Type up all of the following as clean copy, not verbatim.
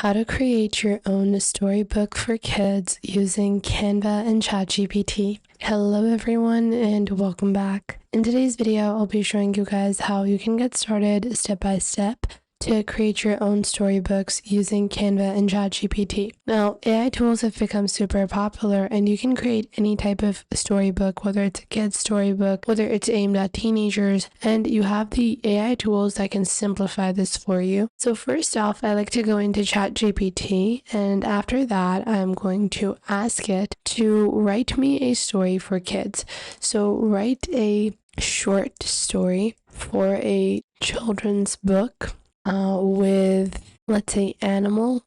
How to create your own storybook for kids using Canva and ChatGPT. Hello everyone and welcome back. In today's video, I'll be showing you guys how you can get started step by step to create your own storybooks using Canva and ChatGPT. Now, AI tools have become super popular and you can create any type of storybook, whether it's a kid's storybook, whether it's aimed at teenagers, and you have the AI tools that can simplify this for you. So first off, I like to go into ChatGPT, and after that, I'm going to ask it to write me a story for kids. So write a short story for a children's book with, let's say, animal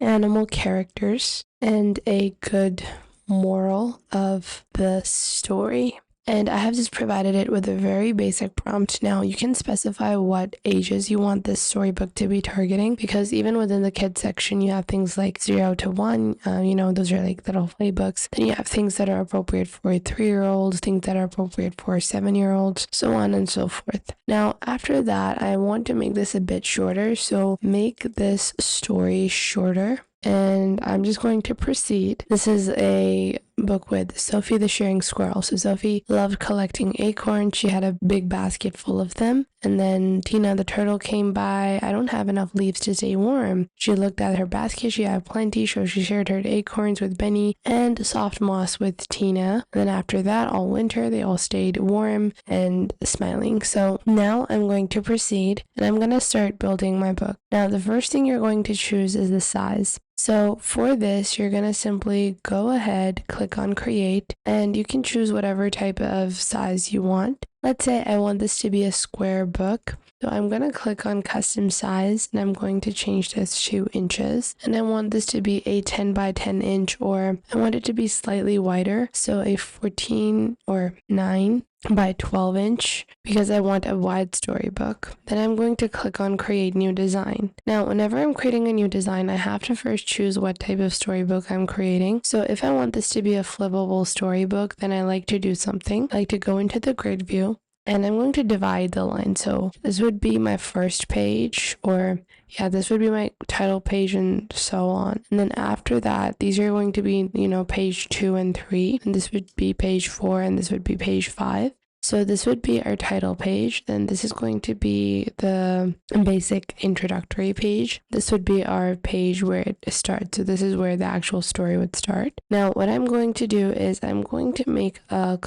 characters and a good moral of the story. And I have just provided it with a very basic prompt. Now you can specify what ages you want this storybook to be targeting, because even within the kids section, you have things like 0 to 1, those are like little playbooks. Then you have things that are appropriate for 3-year-olds, things that are appropriate for 7-year-olds, so on and so forth. Now, after that, I want to make this a bit shorter. So make this story shorter. And I'm just going to proceed. This is a book with Sophie the Sharing Squirrel. So Sophie loved collecting acorns. She had a big basket full of them. And then Tina the turtle came by. I don't have enough leaves to stay warm. She looked at her basket. She had plenty, so she shared her acorns with Benny and soft moss with Tina. And then after that, all winter, they all stayed warm and smiling. So now I'm going to proceed and I'm going to start building my book. Now, the first thing you're going to choose is the size. So for this, you're going to simply go ahead, click on create, and you can choose whatever type of size you want. Let's say I want this to be a square book. So I'm going to click on custom size and I'm going to change this to inches. And I want this to be a 10 by 10 inch, or I want it to be slightly wider. So a 14 or 9 by 12 inch, because I want a wide storybook. Then I'm going to click on create new design. Now, whenever I'm creating a new design, I have to first choose what type of storybook I'm creating. So if I want this to be a flippable storybook, then I like to do something. I like to go into the grid view and I'm going to divide the line. So this would be my first page, or this would be my title page and so on. And then after that, these are going to be, page 2 and 3. And this would be page 4 and this would be page 5. So this would be our title page. Then this is going to be the basic introductory page. This would be our page where it starts. So this is where the actual story would start. Now, what I'm going to do is I'm going to make a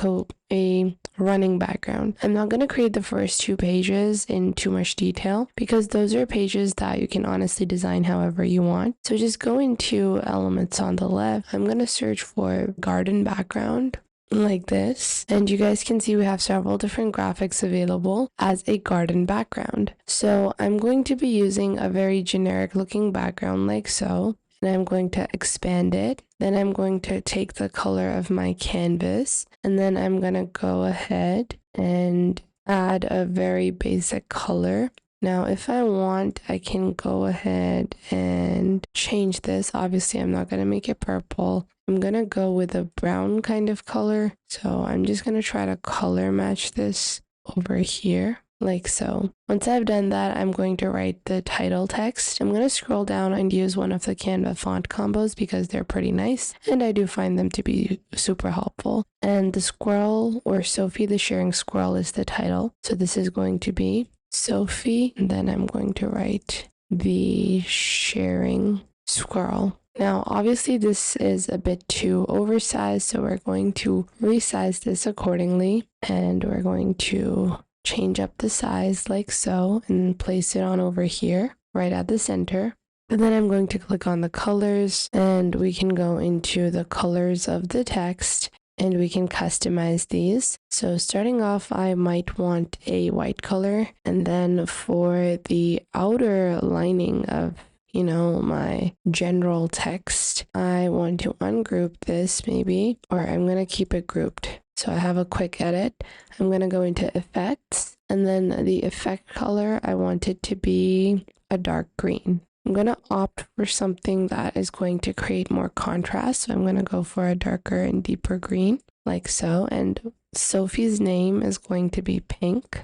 running background. I'm not going to create the first 2 pages in too much detail, because those are pages that you can honestly design however you want. So just go into elements on the left. I'm going to search for garden background, like this, and you guys can see we have several different graphics available as a garden background. So I'm going to be using a very generic looking background like so, and I'm going to expand it. Then I'm going to take the color of my canvas, and then I'm going to go ahead and add a very basic color. Now, if I want, I can go ahead and change this. Obviously, I'm not going to make it purple. I'm going to go with a brown kind of color. So I'm just going to try to color match this over here, like so. Once I've done that, I'm going to write the title text. I'm going to scroll down and use one of the Canva font combos because they're pretty nice, and I do find them to be super helpful. And the squirrel, or Sophie the Sharing Squirrel, is the title. So this is going to be Sophie, and then I'm going to write the Sharing Squirrel. Now, obviously, this is a bit too oversized, so we're going to resize this accordingly, and we're going to change up the size like so and place it on over here, right at the center. And then I'm going to click on the colors, and we can go into the colors of the text, and we can customize these. So starting off, I might want a white color, and then for the outer lining of my general text, I want to ungroup this maybe, or I'm going to keep it grouped. So I have a quick edit. I'm going to go into effects, and then the effect color, I want it to be a dark green. I'm going to opt for something that is going to create more contrast. So I'm going to go for a darker and deeper green, like so. And Sophie's name is going to be pink,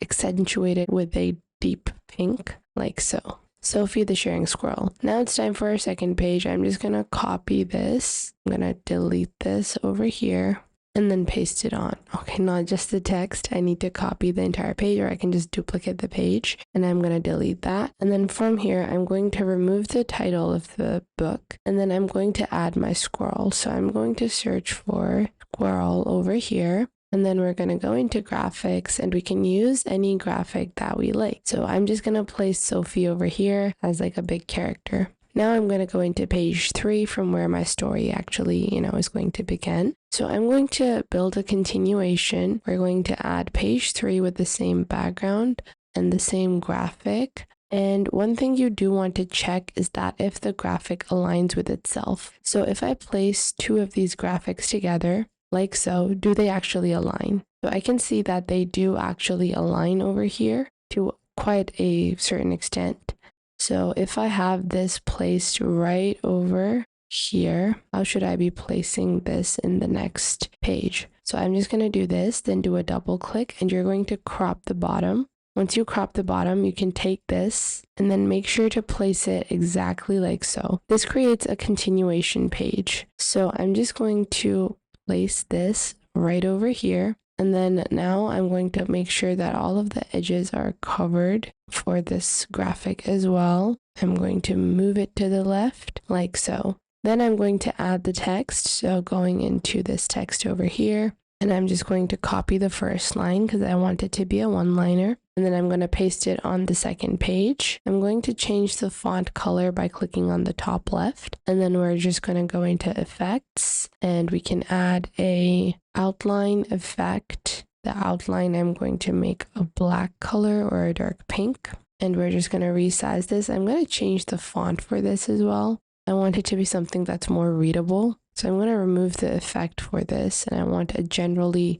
accentuated with a deep pink, like so. Sophie the sharing squirrel. Now it's time for our second page. I'm just going to copy this. I'm going to delete this over here and then paste it on. Okay, not just the text. I need to copy the entire page, or I can just duplicate the page, and I'm going to delete that. And then from here, I'm going to remove the title of the book, and then I'm going to add my squirrel. So I'm going to search for squirrel over here. And then we're going to go into graphics, and we can use any graphic that we like. So I'm just going to place Sophie over here as like a big character. Now I'm going to go into page 3 from where my story actually, is going to begin. So I'm going to build a continuation. We're going to add page 3 with the same background and the same graphic. And one thing you do want to check is that if the graphic aligns with itself. So if I place 2 of these graphics together, like so, do they actually align? So I can see that they do actually align over here to quite a certain extent. So if I have this placed right over here, how should I be placing this in the next page? So I'm just going to do this, then do a double click, and you're going to crop the bottom. Once you crop the bottom, you can take this and then make sure to place it exactly like so. This creates a continuation page. So I'm just going to place this right over here. And then now I'm going to make sure that all of the edges are covered for this graphic as well. I'm going to move it to the left like so. Then I'm going to add the text. So going into this text over here, and I'm just going to copy the first line because I want it to be a one-liner. And then I'm going to paste it on the second page. I'm going to change the font color by clicking on the top left. And then we're just going to go into effects, and we can add a outline effect. The outline I'm going to make a black color or a dark pink. And we're just going to resize this. I'm going to change the font for this as well. I want it to be something that's more readable. So I'm going to remove the effect for this, and I want a generally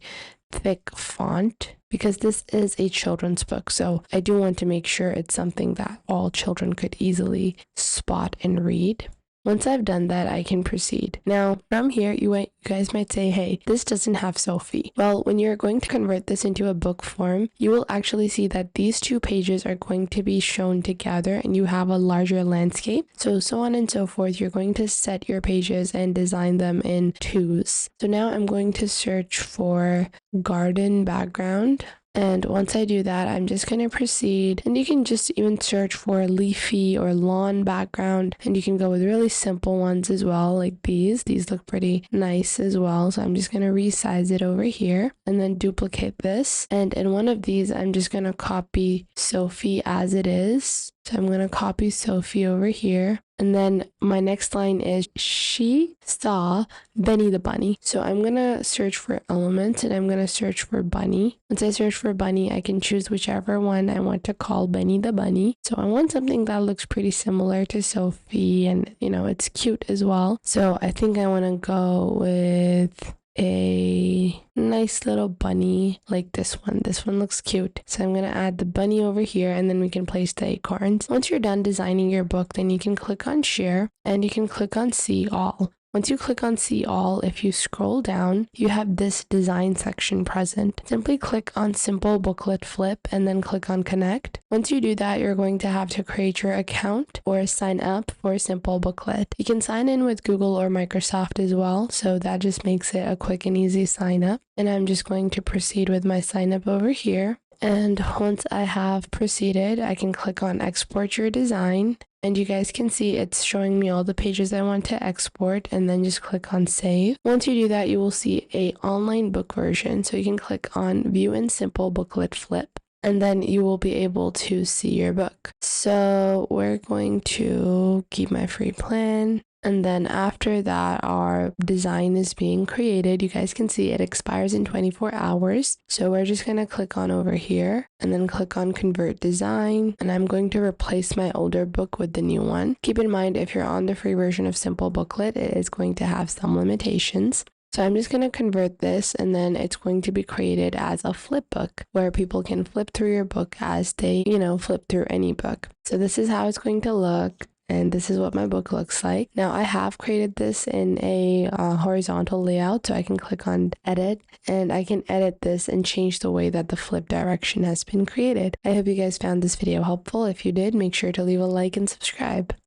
thick font because this is a children's book. So I do want to make sure it's something that all children could easily spot and read. Once I've done that, I can proceed. Now, from here, you guys might say, hey, this doesn't have Sophie. Well, when you're going to convert this into a book form, you will actually see that these 2 pages are going to be shown together, and you have a larger landscape. So on and so forth, you're going to set your pages and design them in 2s. So now I'm going to search for garden background. And once I do that, I'm just going to proceed, and you can just even search for leafy or lawn background, and you can go with really simple ones as well, like these. These look pretty nice as well. So I'm just going to resize it over here and then duplicate this. And in one of these, I'm just going to copy Sophie as it is. So I'm going to copy Sophie over here. And then my next line is, she saw Benny the bunny. So I'm going to search for elements, and I'm going to search for bunny. Once I search for bunny, I can choose whichever one I want to call Benny the bunny. So I want something that looks pretty similar to Sophie, and it's cute as well. So I think I want to go with a nice little bunny like this one. This one looks cute. So I'm going to add the bunny over here, and then we can place the acorns. Once you're done designing your book, then you can click on share, and you can click on see all. Once you click on see all, if you scroll down, you have this design section present. Simply click on simple booklet flip and then click on connect. Once you do that, you're going to have to create your account or sign up for Simple Booklet. You can sign in with Google or Microsoft as well, so that just makes it a quick and easy sign up. And I'm just going to proceed with my sign up over here. And once I have proceeded, I can click on export your design, and you guys can see it's showing me all the pages I want to export, and then just click on save. Once you do that, you will see a online book version. So you can click on view in simple booklet flip, and then you will be able to see your book. So we're going to keep my free plan. And then after that, our design is being created. You guys can see it expires in 24 hours. So we're just going to click on over here and then click on convert design. And I'm going to replace my older book with the new one. Keep in mind, if you're on the free version of Simple Booklet, it is going to have some limitations. So I'm just going to convert this, and then it's going to be created as a flip book where people can flip through your book as they, flip through any book. So this is how it's going to look. And this is what my book looks like. Now I have created this in a horizontal layout, so I can click on edit and I can edit this and change the way that the flip direction has been created. I hope you guys found this video helpful. If you did, make sure to leave a like and subscribe.